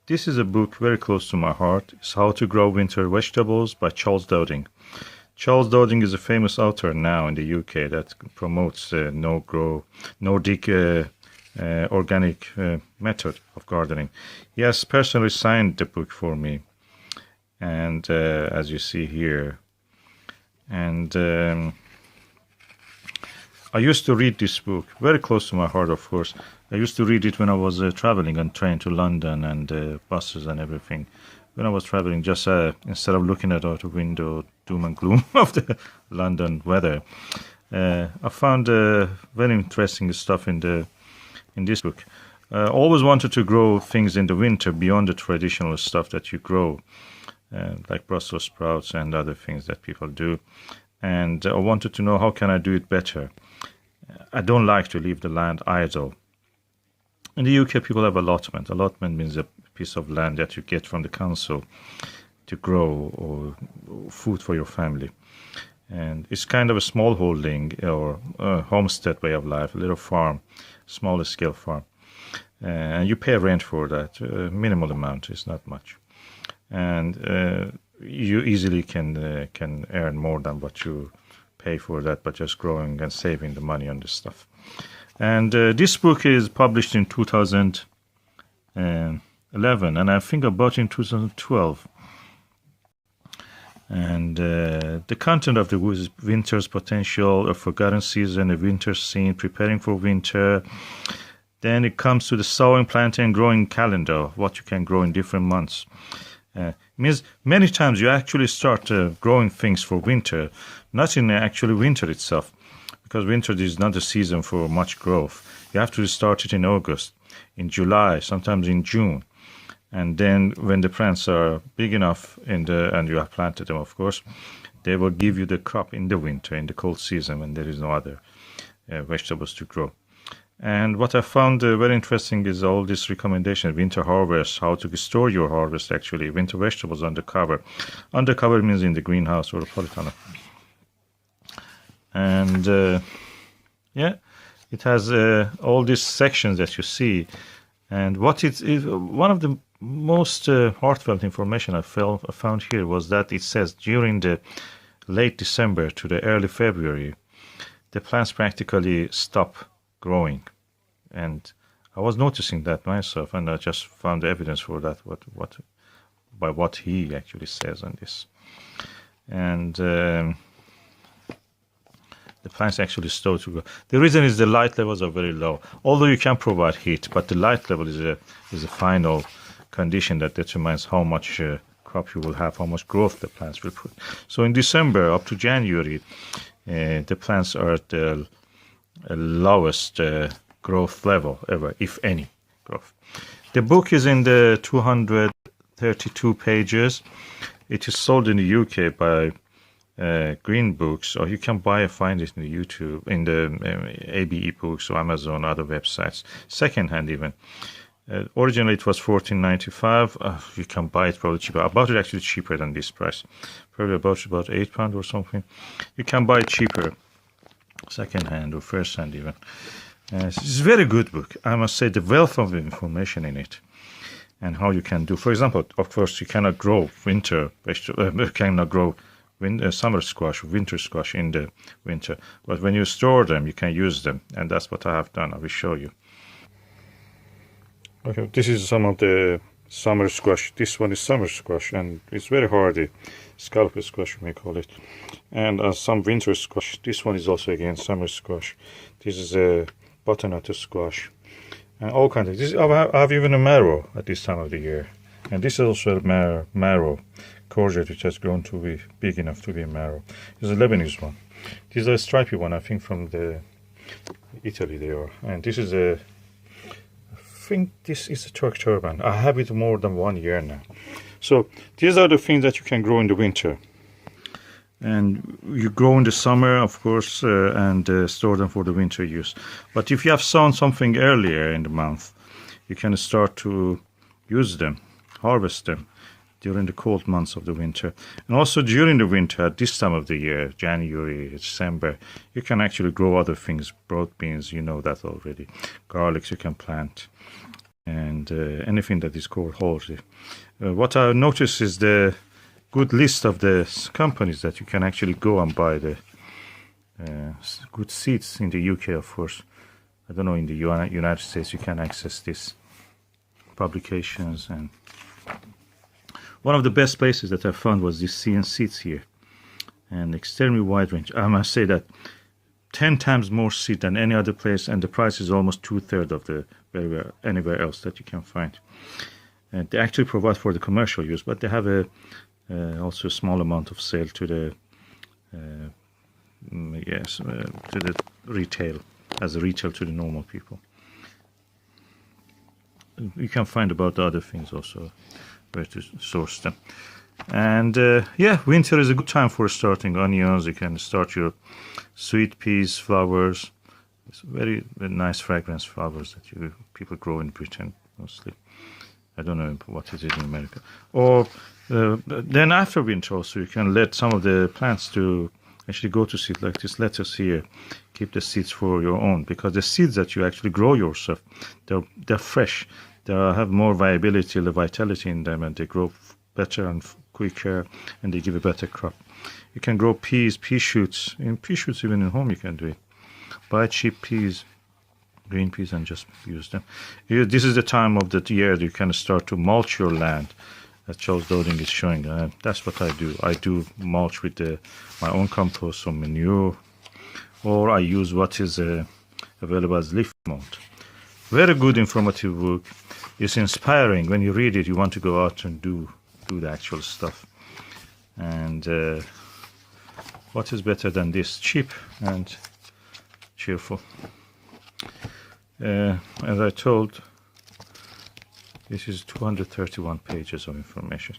This is a book very close to my heart. It's How to Grow Winter Vegetables by Charles Dowding. Charles Dowding is a famous author now in the UK that promotes Nordic organic method of gardening. He has personally signed the book for me, and as you see here, and I used to read this book, very close to my heart, of course. I used to read it when I was traveling on train to London and buses and everything. When I was traveling, just instead of looking out the window, doom and gloom of the London weather, I found very interesting stuff in this book. Always wanted to grow things in the winter beyond the traditional stuff that you grow, like Brussels sprouts and other things that people do. And I wanted to know, how can I do it better? I don't like to leave the land idle. In the UK, people have allotment. Allotment means a piece of land that you get from the council to grow or food for your family. And it's kind of a small holding or a homestead way of life, a little farm, smaller scale farm. And you pay rent for that, minimal amount, it's not much. And you easily can earn more than what you pay for that by just growing and saving the money on this stuff. And this book is published in 2011, and I think I bought it in 2012. And the content of the book is winter's potential, a forgotten season, a winter scene, preparing for winter. Then it comes to the sowing, planting, and growing calendar, what you can grow in different months. Means many times you actually start growing things for winter, not in actually winter itself, because winter is not a season for much growth. You have to start it in August, in July, sometimes in June. And then when the plants are big enough and you have planted them, of course, they will give you the crop in the winter, in the cold season, when there is no other vegetables to grow. And what I found very interesting is all this recommendation, winter harvest, how to store your harvest actually, winter vegetables under cover. Under cover means in the greenhouse or a polytunnel. And yeah, it has all these sections that you see. And what is one of the most heartfelt information I found here was that it says during the late December to the early February, the plants practically stop growing. And I was noticing that myself, and I just found the evidence for that, by what he actually says on this. And the plants actually start to grow. The reason is the light levels are very low. Although you can provide heat, but the light level is a final condition that determines how much crop you will have, how much growth the plants will put. So in December up to January, the plants are at the lowest growth level ever, if any growth. The book is in the 232 pages. It is sold in the UK by Green Books, or you can find it in the YouTube, in the ABE Books or Amazon, other websites, secondhand even. Originally it was $14.95. You can buy it probably cheaper. I bought it actually cheaper than this price, probably about £8 or something. You can buy it cheaper, secondhand or firsthand even. It's a very good book. I must say, the wealth of information in it and how you can do. For example, of course, you cannot grow summer squash, winter squash in the winter. But when you store them, you can use them. And that's what I have done. I will show you. Okay, this is some of the summer squash. This one is summer squash, and it's very hardy. Scallop squash, you may call it. And some winter squash. This one is also, again, summer squash. This is a butternut squash. And all kinds of this. I have even a marrow at this time of the year. And this is also a marrow courgette, which has grown to be big enough to be a marrow. This is a Lebanese one. This is a stripy one, I think from Italy they are. And this is I think this is a Turk turban. I have it more than 1 year now. So these are the things that you can grow in the winter. And you grow in the summer, of course, and store them for the winter use. But if you have sown something earlier in the month, you can start to use them, harvest them during the cold months of the winter. And also during the winter, at this time of the year, January, December, you can actually grow other things, broad beans, you know that already. Garlics you can plant. and anything that is called horse. What I noticed is the good list of the companies that you can actually go and buy the good seats in the UK, of course. I don't know, in the United States you can access these publications. And one of the best places that I found was this CN seats here, and extremely wide range. I must say that 10 times more seat than any other place, and the price is almost 2/3 of the anywhere else that you can find. And they actually provide for the commercial use, but they have also a small amount of sale to the to the retail, as a retail to the normal people. You can find about the other things also, where to source them. And winter is a good time for starting onions. You can start your sweet peas, flowers. It's very, very nice fragrance flowers that people grow in Britain mostly. I don't know what it is in America. Or then after winter also, you can let some of the plants to actually go to seed, like this lettuce here. Keep the seeds for your own, because the seeds that you actually grow yourself, they're fresh. They have more viability, the vitality in them, and they grow better and quicker, and they give a better crop. You can grow peas, pea shoots. In pea shoots, even in home, you can do it. Buy cheap peas, green peas, and just use them. This is the time of the year that you can start to mulch your land, as Charles Dowding is showing. That's what I do. I do mulch with my own compost or manure, or I use what is available as leaf mold. Very good, informative book. It's inspiring. When you read it, you want to go out and do the actual stuff. And what is better than this? Cheap and cheerful. As I told, this is 231 pages of information.